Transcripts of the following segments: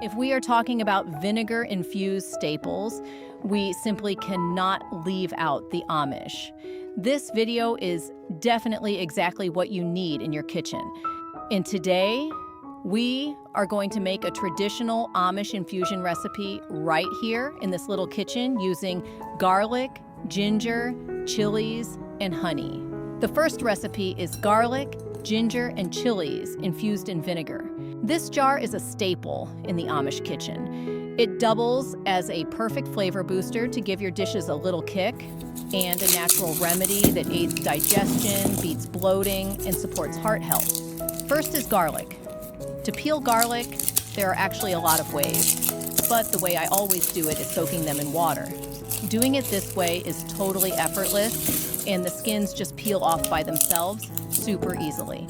If we are talking about vinegar-infused staples, we simply cannot leave out the Amish. This video is definitely exactly what you need in your kitchen. And today, we are going to make a traditional Amish infusion recipe right here in this little kitchen using garlic, ginger, chilies, and honey. The first recipe is garlic, ginger, and chilies infused in vinegar. This jar is a staple in the Amish kitchen. It doubles as a perfect flavor booster to give your dishes a little kick and a natural remedy that aids digestion, beats bloating, and supports heart health. First is garlic. To peel garlic, there are actually a lot of ways, but the way I always do it is soaking them in water. Doing it this way is totally effortless, and the skins just peel off by themselves super easily.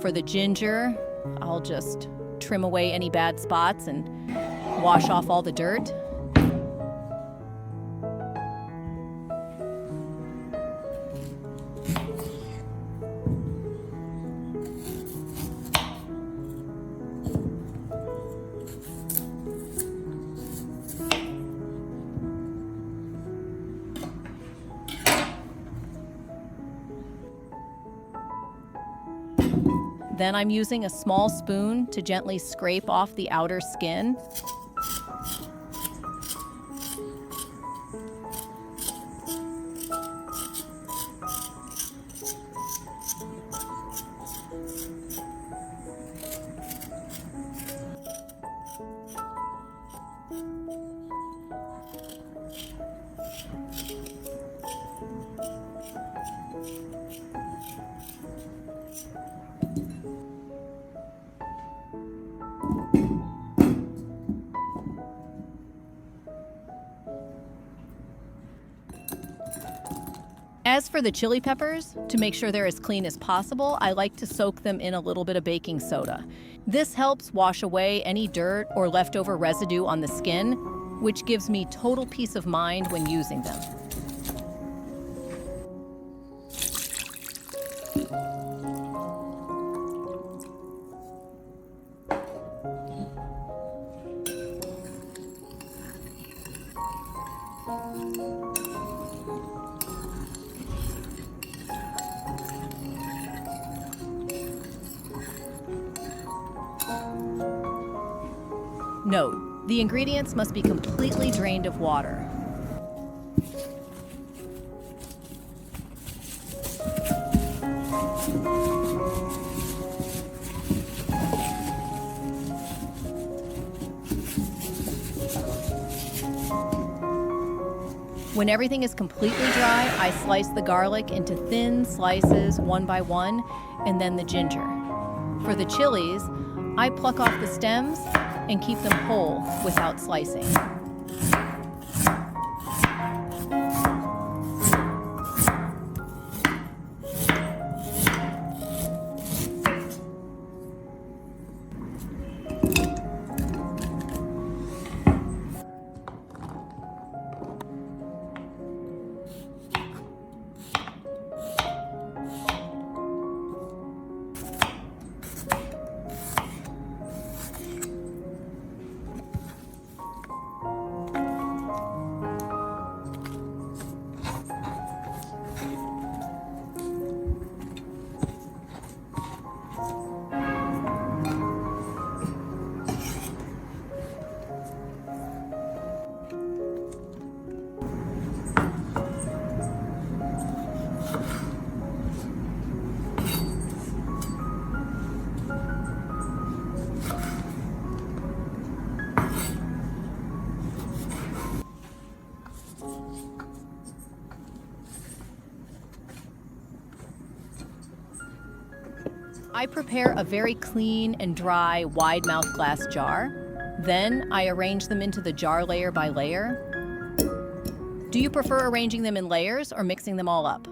For the ginger, I'll just trim away any bad spots and wash off all the dirt. Then I'm using a small spoon to gently scrape off the outer skin. As for the chili peppers, to make sure they're as clean as possible, I like to soak them in a little bit of baking soda. This helps wash away any dirt or leftover residue on the skin, which gives me total peace of mind when using them. Note, the ingredients must be completely drained of water. When everything is completely dry, I slice the garlic into thin slices one by one, and then the ginger. For the chilies, I pluck off the stems and keep them whole without slicing. I prepare a very clean and dry wide-mouth glass jar. Then I arrange them into the jar layer by layer. Do you prefer arranging them in layers or mixing them all up?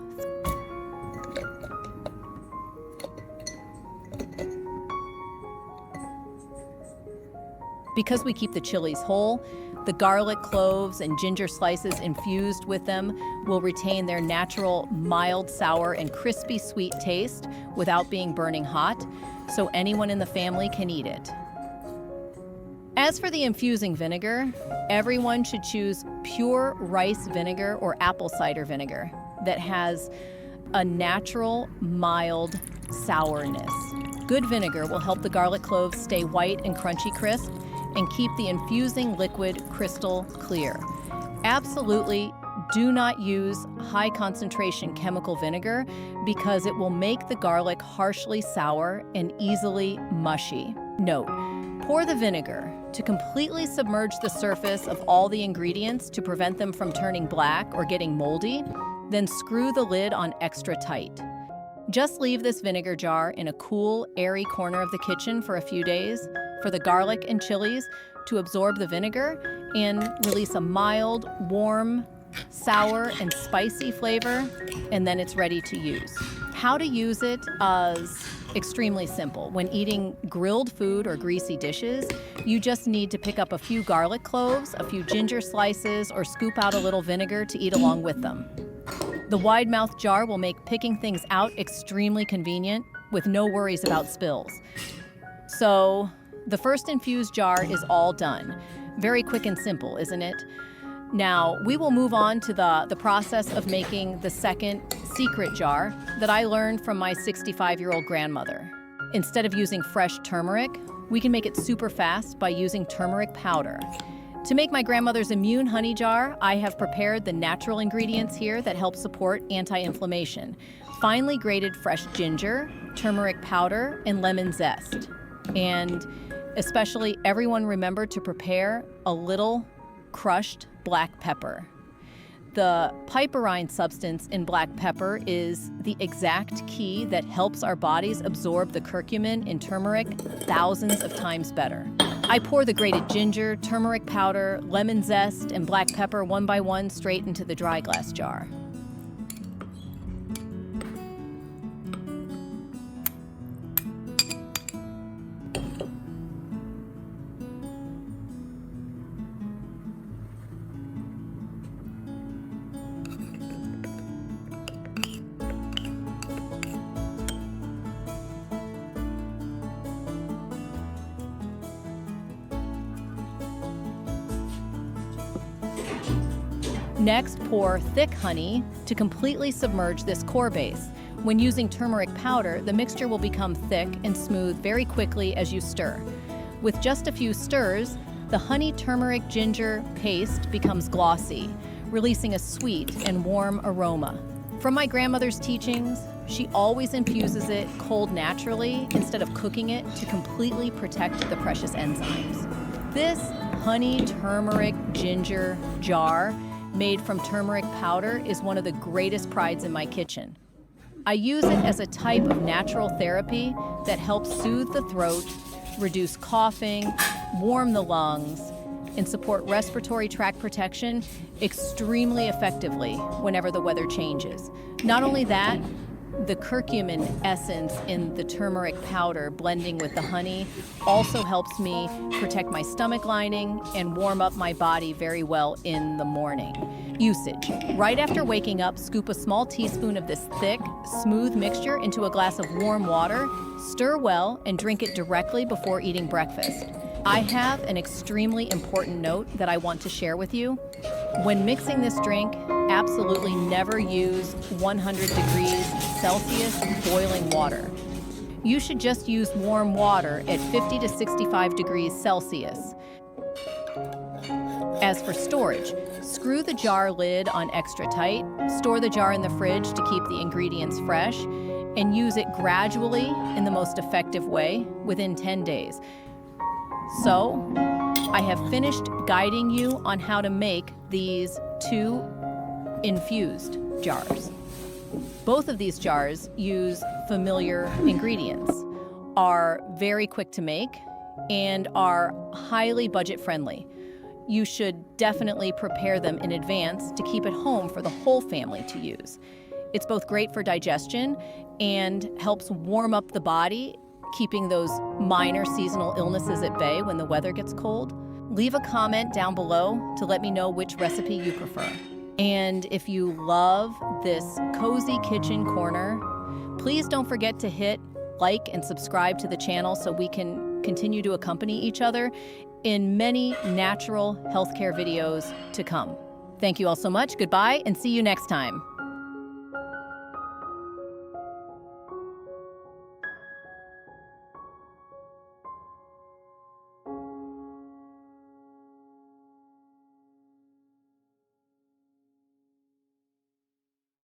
Because we keep the chilies whole, the garlic cloves and ginger slices infused with them will retain their natural mild sour and crispy sweet taste without being burning hot, so anyone in the family can eat it. As for the infusing vinegar, everyone should choose pure rice vinegar or apple cider vinegar that has a natural, mild sourness. Good vinegar will help the garlic cloves stay white and crunchy crisp and keep the infusing liquid crystal clear. Absolutely do not use high concentration chemical vinegar because it will make the garlic harshly sour and easily mushy. Note, pour the vinegar to completely submerge the surface of all the ingredients to prevent them from turning black or getting moldy, then screw the lid on extra tight. Just leave this vinegar jar in a cool, airy corner of the kitchen for a few days for the garlic and chilies to absorb the vinegar and release a mild, warm, sour, and spicy flavor, and then it's ready to use. How to use it is extremely simple. When eating grilled food or greasy dishes, you just need to pick up a few garlic cloves, a few ginger slices, or scoop out a little vinegar to eat along with them. The wide-mouthed jar will make picking things out extremely convenient with no worries about spills. So, the first infused jar is all done. Very quick and simple, isn't it? Now, we will move on to the process of making the second secret jar that I learned from my 65-year-old grandmother. Instead of using fresh turmeric, we can make it super fast by using turmeric powder. To make my grandmother's immune honey jar, I have prepared the natural ingredients here that help support anti-inflammation. Finely grated fresh ginger, turmeric powder, and lemon zest. And especially everyone remember to prepare a little crushed black pepper. The piperine substance in black pepper is the exact key that helps our bodies absorb the curcumin in turmeric thousands of times better. I pour the grated ginger, turmeric powder, lemon zest, and black pepper one by one straight into the dry glass jar. Next, pour thick honey to completely submerge this core base. When using turmeric powder, the mixture will become thick and smooth very quickly as you stir. With just a few stirs, the honey-turmeric-ginger paste becomes glossy, releasing a sweet and warm aroma. From my grandmother's teachings, she always infuses it cold naturally instead of cooking it to completely protect the precious enzymes. This honey-turmeric-ginger jar made from turmeric powder is one of the greatest prides in my kitchen. I use it as a type of natural therapy that helps soothe the throat, reduce coughing, warm the lungs, and support respiratory tract protection extremely effectively whenever the weather changes. Not only that, the curcumin essence in the turmeric powder blending with the honey also helps me protect my stomach lining and warm up my body very well in the morning. Usage. Right after waking up, scoop a small teaspoon of this thick, smooth mixture into a glass of warm water, stir well, and drink it directly before eating breakfast. I have an extremely important note that I want to share with you. When mixing this drink, absolutely never use 100 degrees Celsius boiling water. You should just use warm water at 50 to 65 degrees Celsius. As for storage, screw the jar lid on extra tight, store the jar in the fridge to keep the ingredients fresh, and use it gradually in the most effective way within 10 days. So, I have finished guiding you on how to make these two infused jars. Both of these jars use familiar ingredients, are very quick to make, and are highly budget friendly. You should definitely prepare them in advance to keep at home for the whole family to use. It's both great for digestion and helps warm up the body, keeping those minor seasonal illnesses at bay when the weather gets cold. Leave a comment down below to let me know which recipe you prefer. And if you love this cozy kitchen corner, please don't forget to hit like and subscribe to the channel so we can continue to accompany each other in many natural healthcare videos to come. Thank you all so much. Goodbye, and see you next time.